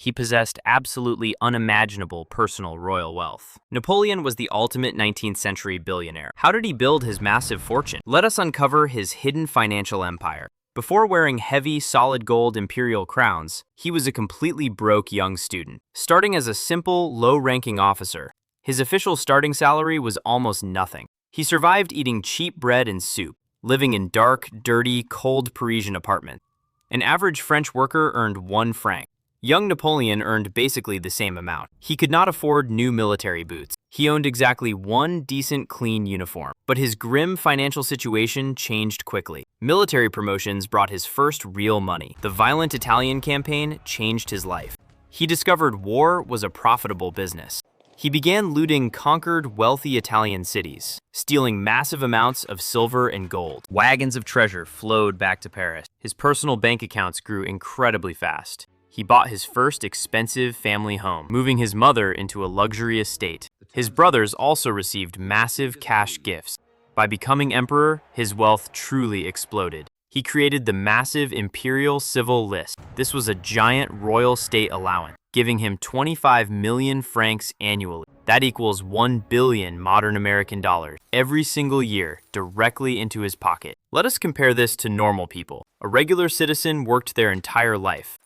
He possessed absolutely unimaginable personal royal wealth. Napoleon was the ultimate 19th century billionaire. How did he build his massive fortune? Let us uncover his hidden financial empire. Before wearing heavy, solid gold imperial crowns, he was a completely broke young student. Starting as a simple, low-ranking officer, his official starting salary was almost nothing. He survived eating cheap bread and soup, living in dark, dirty, cold Parisian apartments. An average French worker earned 1 franc. Young Napoleon earned basically the same amount. He could not afford new military boots. He owned exactly 1 decent, clean uniform. But his grim financial situation changed quickly. Military promotions brought his first real money. The violent Italian campaign changed his life. He discovered war was a profitable business. He began looting conquered, wealthy Italian cities, stealing massive amounts of silver and gold. Wagons of treasure flowed back to Paris. His personal bank accounts grew incredibly fast. He bought his first expensive family home, moving his mother into a luxury estate. His brothers also received massive cash gifts. By becoming emperor, his wealth truly exploded. He created the massive imperial civil list. This was a giant royal state allowance, giving him 25 million francs annually. That equals 1 billion modern American dollars every single year directly into his pocket. Let us compare this to normal people. A regular citizen worked their entire life,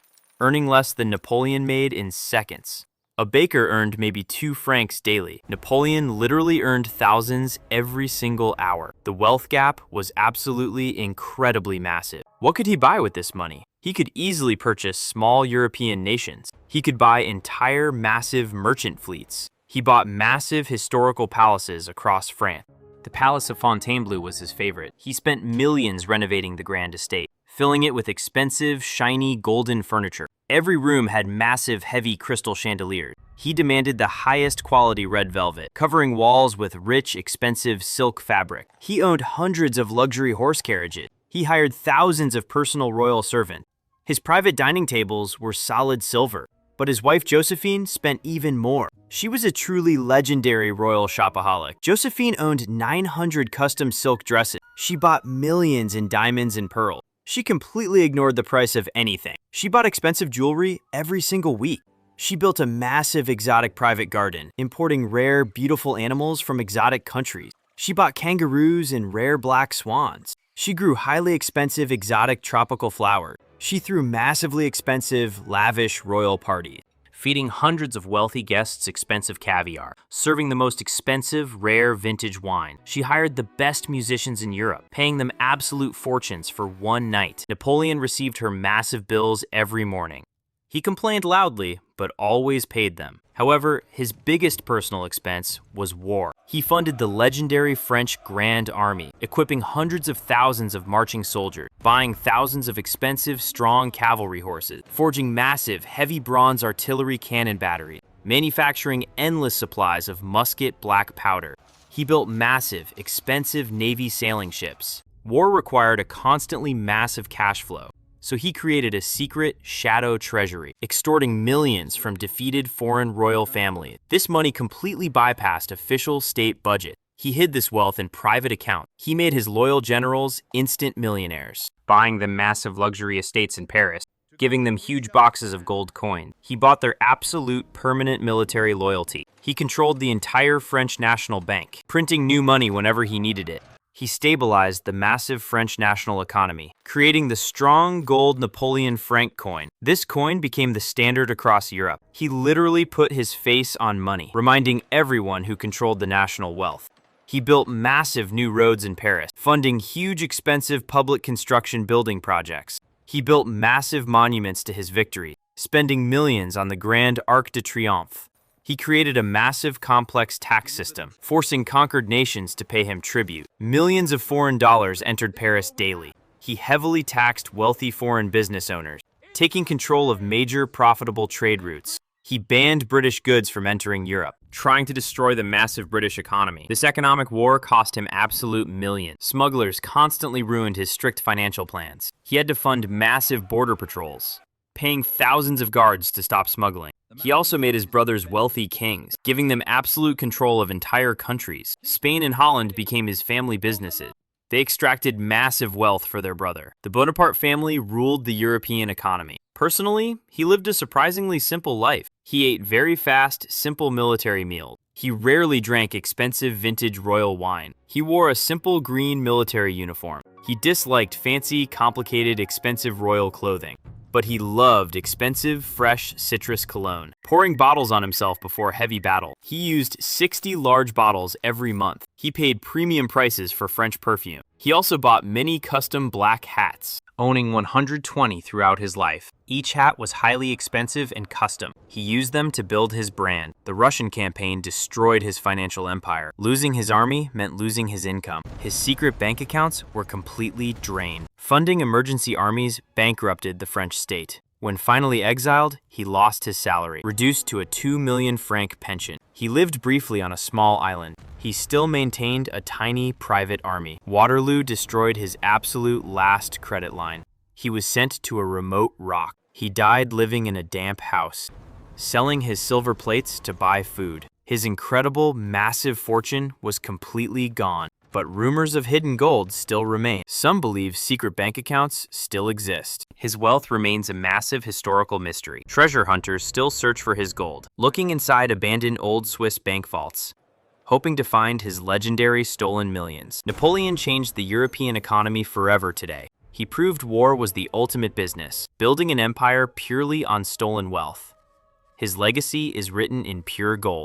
earning less than Napoleon made in seconds. A baker earned maybe 2 francs daily. Napoleon literally earned thousands every single hour. The wealth gap was absolutely incredibly massive. What could he buy with this money? He could easily purchase small European nations. He could buy entire massive merchant fleets. He bought massive historical palaces across France. The Palace of Fontainebleau was his favorite. He spent millions renovating the grand estate, filling it with expensive, shiny, golden furniture. Every room had massive, heavy crystal chandeliers. He demanded the highest quality red velvet, covering walls with rich, expensive silk fabric. He owned hundreds of luxury horse carriages. He hired thousands of personal royal servants. His private dining tables were solid silver, but his wife Josephine spent even more. She was a truly legendary royal shopaholic. Josephine owned 900 custom silk dresses. She bought millions in diamonds and pearls. She completely ignored the price of anything. She bought expensive jewelry every single week. She built a massive exotic private garden, importing rare, beautiful animals from exotic countries. She bought kangaroos and rare black swans. She grew highly expensive exotic tropical flowers. She threw massively expensive, lavish royal parties, feeding hundreds of wealthy guests expensive caviar, serving the most expensive, rare vintage wine. She hired the best musicians in Europe, paying them absolute fortunes for 1 night. Napoleon received her massive bills every morning. He complained loudly, but always paid them. However, his biggest personal expense was war. He funded the legendary French Grand Army, equipping hundreds of thousands of marching soldiers, buying thousands of expensive, strong cavalry horses, forging massive, heavy bronze artillery cannon batteries, manufacturing endless supplies of musket black powder. He built massive, expensive Navy sailing ships. War required a constantly massive cash flow, so he created a secret shadow treasury, extorting millions from defeated foreign royal families. This money completely bypassed official state budget. He hid this wealth in private accounts. He made his loyal generals instant millionaires, buying them massive luxury estates in Paris, giving them huge boxes of gold coin. He bought their absolute permanent military loyalty. He controlled the entire French National Bank, printing new money whenever he needed it. He stabilized the massive French national economy, creating the strong gold Napoleon franc coin. This coin became the standard across Europe. He literally put his face on money, reminding everyone who controlled the national wealth. He built massive new roads in Paris, funding huge expensive public construction building projects. He built massive monuments to his victory, spending millions on the Grand Arc de Triomphe. He created a massive complex tax system, forcing conquered nations to pay him tribute. Millions of foreign dollars entered Paris daily. He heavily taxed wealthy foreign business owners, taking control of major profitable trade routes. He banned British goods from entering Europe, trying to destroy the massive British economy. This economic war cost him absolute millions. Smugglers constantly ruined his strict financial plans. He had to fund massive border patrols, paying thousands of guards to stop smuggling. He also made his brothers wealthy kings, giving them absolute control of entire countries. Spain and Holland became his family businesses. They extracted massive wealth for their brother. The Bonaparte family ruled the European economy. Personally, he lived a surprisingly simple life. He ate very fast, simple military meals. He rarely drank expensive vintage royal wine. He wore a simple green military uniform. He disliked fancy, complicated, expensive royal clothing. But he loved expensive, fresh citrus cologne, pouring bottles on himself before heavy battle. He used 60 large bottles every month. He paid premium prices for French perfume. He also bought many custom black hats, owning 120 throughout his life. Each hat was highly expensive and custom. He used them to build his brand. The Russian campaign destroyed his financial empire. Losing his army meant losing his income. His secret bank accounts were completely drained. Funding emergency armies bankrupted the French state. When finally exiled, he lost his salary, reduced to a 2 million franc pension. He lived briefly on a small island. He still maintained a tiny private army. Waterloo destroyed his absolute last credit line. He was sent to a remote rock. He died living in a damp house, selling his silver plates to buy food. His incredible, massive fortune was completely gone. But rumors of hidden gold still remain. Some believe secret bank accounts still exist. His wealth remains a massive historical mystery. Treasure hunters still search for his gold, looking inside abandoned old Swiss bank vaults, hoping to find his legendary stolen millions. Napoleon changed the European economy forever today. He proved war was the ultimate business, building an empire purely on stolen wealth. His legacy is written in pure gold.